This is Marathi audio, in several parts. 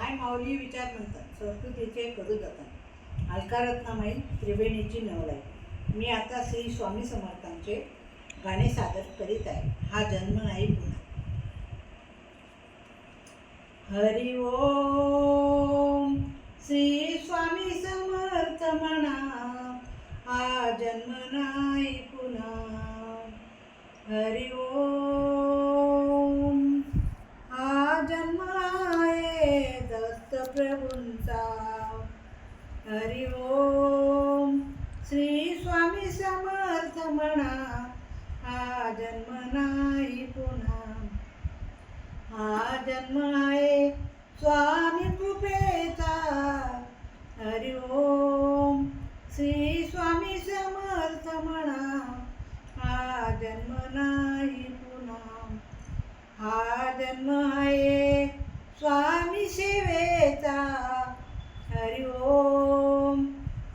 काय माऊली विचार म्हणतात संस्कृतीचे करू जतन अलकारत्नामाई त्रिवेणीची नवलाई. मी आता श्री स्वामी समर्थांचे गाणे सादर करीत आहे. हा जन्म नाही पुन्हा. हरि ओम श्री स्वामी समर्थ म्हणा, हा जन्म नाही पुन्हा. हरि ओम हा जन्म आहे दत्त प्रभूंचा. हरि ओम श्री स्वामी समर्थ म्हणा, हा जन्म नाही पुन्हा. हा जन्म आहे स्वामी कृपेचा. हरि ओम श्री स्वामी समर्थ म्हणा, हा जन्म नाही पुन्हा. हा जन्म आहे स्वामी सेवेचा. हरि ओम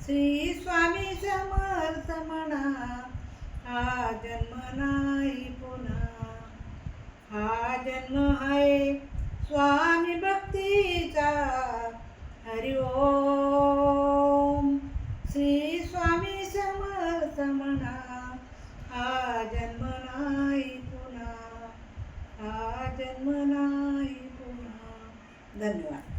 श्री स्वामी समर्थ म्हणा, हा जन्म नाही पुन्हा. हा जन्म आहे स्वामी भक्तीचा. हरि ओम श्री स्वामी समर्थ म्हणा, हा जन्म नाही पुन्हा. हा जन्म नाही पुन्हा. धन्यवाद.